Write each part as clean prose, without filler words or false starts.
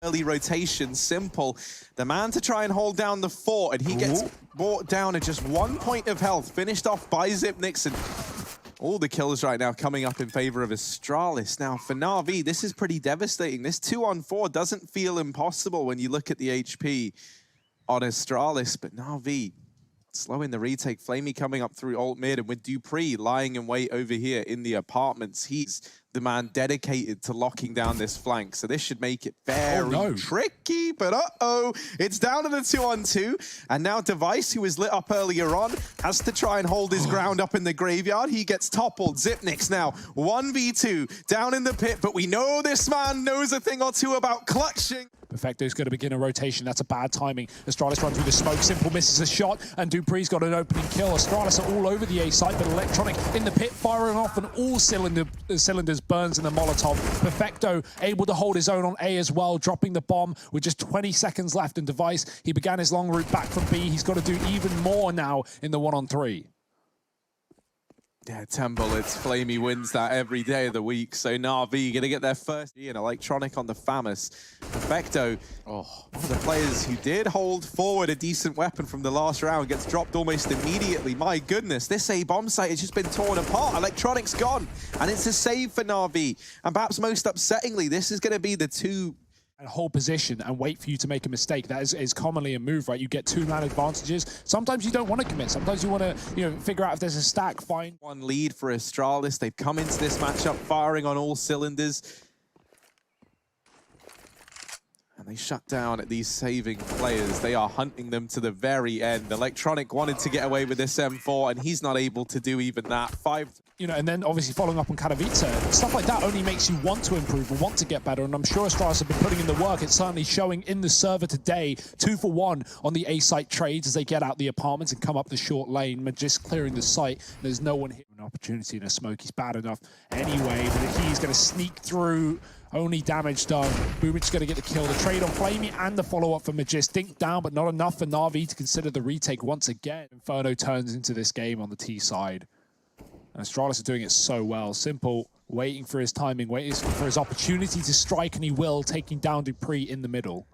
Early rotation, Simple, the man to try and hold down the fort, and he gets brought down at just 1 point of health, finished off by Zipnix, and all the kills right now coming up in favor of Astralis. Now, for Na'Vi, this is pretty devastating. This 2-on-4 doesn't feel impossible when you look at the HP on Astralis, but Na'Vi slowing the retake. Flamey coming up through alt mid, and with Dupree lying in wait over here in the apartments. He's the man dedicated to locking down this flank. So this should make it very tricky, but it's down to the 2-on-2. And now Device, who was lit up earlier on, has to try and hold his ground up in the graveyard. He gets toppled. Zipnix now 1v2 down in the pit, but we know this man knows a thing or two about clutching. Perfecto's going to begin a rotation. That's a bad timing. Astralis runs through the smoke. Simple misses a shot, and Dupree's got an opening kill. Astralis are all over the A site, but Electronic in the pit, firing off on all cylinders, burns in the Molotov. Perfecto able to hold his own on A as well, dropping the bomb with just 20 seconds left in Device. He began his long route back from B. He's got to do even more now in the 1-on-3. Yeah, 10 bullets. Flamey wins that every day of the week. So Na'Vi going to get their first and Electronic on the Famus. Perfecto, one of the players who did hold forward a decent weapon from the last round, gets dropped almost immediately. My goodness, this A bomb site has just been torn apart. Electronic's gone, and it's a save for Na'Vi. And perhaps most upsettingly, this is going to be the two and hold position and wait for you to make a mistake. That is commonly a move, right? You get two-man advantages. Sometimes you don't want to commit. Sometimes you want to, figure out if there's a stack, find one lead for Astralis. They've come into this matchup firing on all cylinders. And they shut down at these saving players. They are hunting them to the very end. Electronic wanted to get away with this M4, and he's not able to do even that. And then obviously following up on Katowice, stuff like that only makes you want to improve and want to get better. And I'm sure Astralis have been putting in the work. It's certainly showing in the server today. 2 for 1 on the A site trades as they get out the apartments and come up the short lane. Majis clearing the site. There's no one here. An opportunity in a smoke. He's bad enough anyway, but he's going to sneak through. Only damage done. Boomic's going to get the kill. The trade on Flamey and the follow-up for Majis. Dink down, but not enough for Na'Vi to consider the retake once again. Inferno turns into this game on the T side. And Astralis are doing it so well. Simple, waiting for his timing, waiting for his opportunity to strike, and he will, taking down Dupree in the middle.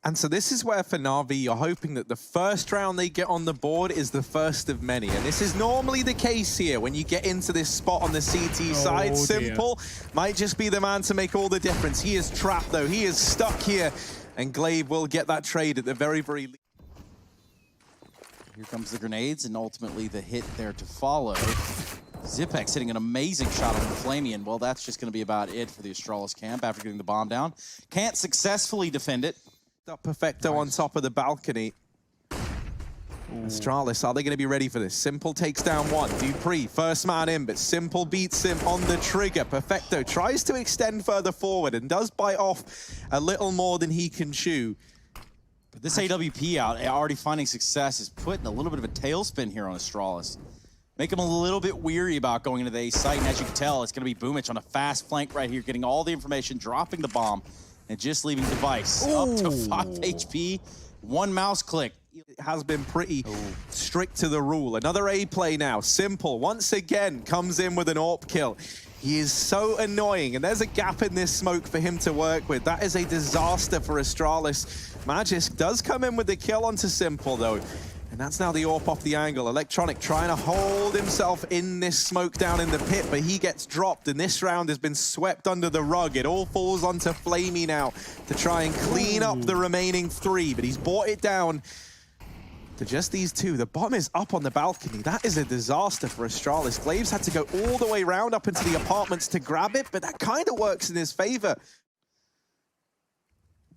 And so this is where for Na'Vi, you're hoping that the first round they get on the board is the first of many. And this is normally the case here when you get into this spot on the CT side. Simple might just be the man to make all the difference. He is trapped though. He is stuck here. And Glaive will get that trade at the very, very least. Here comes the grenades and ultimately the hit there to follow. Zipex hitting an amazing shot on the Flamey, and well, that's just going to be about it for the Astralis camp after getting the bomb down. Can't successfully defend it. Perfecto on top of the balcony. Astralis, are they going to be ready for this? Simple takes down one. Dupree, first man in, but Simple beats him on the trigger. Perfecto tries to extend further forward and does bite off a little more than he can chew. But this AWP out, already finding success, is putting a little bit of a tailspin here on Astralis. Make him a little bit weary about going into the A site, and as you can tell, it's going to be Boomich on a fast flank right here, getting all the information, dropping the bomb, and just leaving Device up to 5 HP, 1 mouse click. It has been pretty strict to the rule. Another A play now. Simple, once again, comes in with an AWP kill. He is so annoying, and there's a gap in this smoke for him to work with. That is a disaster for Astralis. Magisk does come in with the kill onto Simple, though. And that's now the AWP off the angle. Electronic trying to hold himself in this smoke down in the pit, but he gets dropped, and this round has been swept under the rug. It all falls onto Flamey now to try and clean up the remaining 3, but he's brought it down to just these 2. The bomb is up on the balcony. That is a disaster for Astralis. Glaives had to go all the way round up into the apartments to grab it, but that kind of works in his favor.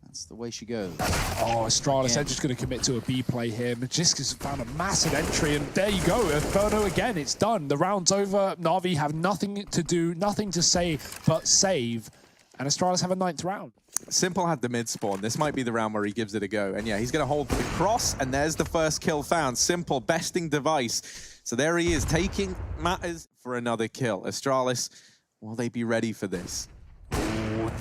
That's the way she goes. Astralis, they're just going to commit to a B play here. Magisk has found a massive entry, and there you go. Inferno again, it's done. The round's over. Na'Vi have nothing to do, nothing to say but save. And Astralis have a 9th round. Simple had the mid spawn. This might be the round where he gives it a go. And yeah, he's going to hold the cross, and there's the first kill found. Simple besting Device. So there he is, taking matters for another kill. Astralis, will they be ready for this?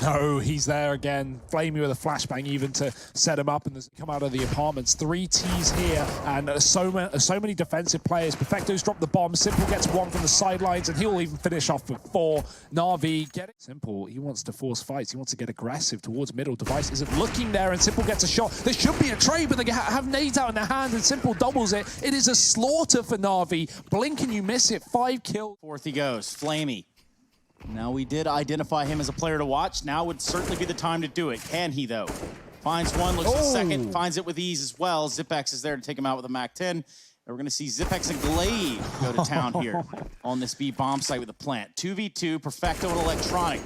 No, he's there again. Flamey with a flashbang even to set him up and come out of the apartments. 3 Ts here and so many defensive players. Perfecto's dropped the bomb. Simple gets one from the sidelines and he'll even finish off with 4. Na'Vi get it. Simple, he wants to force fights. He wants to get aggressive towards middle. Device isn't looking there and Simple gets a shot. There should be a trade, but they have nades out in their hands and Simple doubles it. It is a slaughter for Na'Vi. Blink and you miss it. 5 kills. Fourth he goes, Flamey. Now we did identify him as a player to watch. Now would certainly be the time to do it. Can he though? Finds one, looks at second, finds it with ease as well. Zipex is there to take him out with a MAC-10. And we're gonna see Zipex and Glaive go to town here on this B bomb site with a plant. 2v2, Perfecto and Electronic.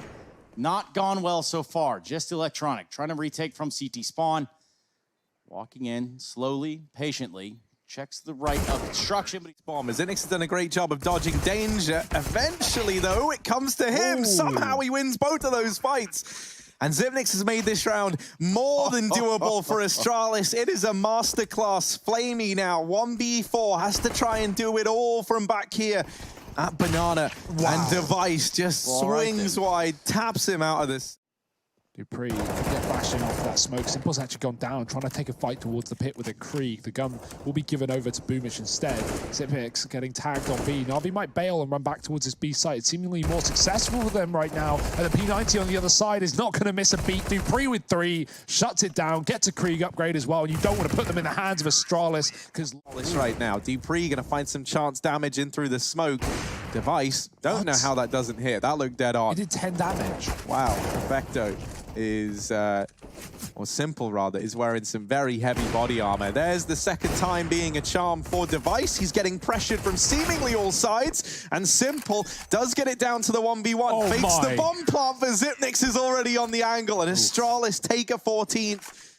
Not gone well so far, just Electronic. Trying to retake from CT spawn. Walking in slowly, patiently. Checks the right obstruction, but Bombers. Zinix has done a great job of dodging danger. Eventually, though, it comes to him. Somehow he wins both of those fights. And Zipnix has made this round more than doable for Astralis. It is a masterclass. Flamey now, 1v4, has to try and do it all from back here at Banana. Wow. And Device just swings wide, taps him out of this. Dupree get flashing off that smoke. Simple's actually gone down, trying to take a fight towards the pit with a Krieg. The gun will be given over to Boomish instead. Zipix getting tagged on B. Na'Vi might bail and run back towards his B site. It's seemingly more successful for them right now. And the P90 on the other side is not going to miss a beat. Dupree with 3, shuts it down, gets a Krieg upgrade as well. And you don't want to put them in the hands of Astralis because right now, Dupree going to find some chance damage in through the smoke. Device, don't know how that doesn't hit. That looked dead on. It did 10 damage. Wow, Perfecto is, or Simple rather, is wearing some very heavy body armor. There's the second time being a charm for Device. He's getting pressured from seemingly all sides, and Simple does get it down to the 1v1. Fakes the bomb plant for Zipnix is already on the angle, and Astralis take a 14th.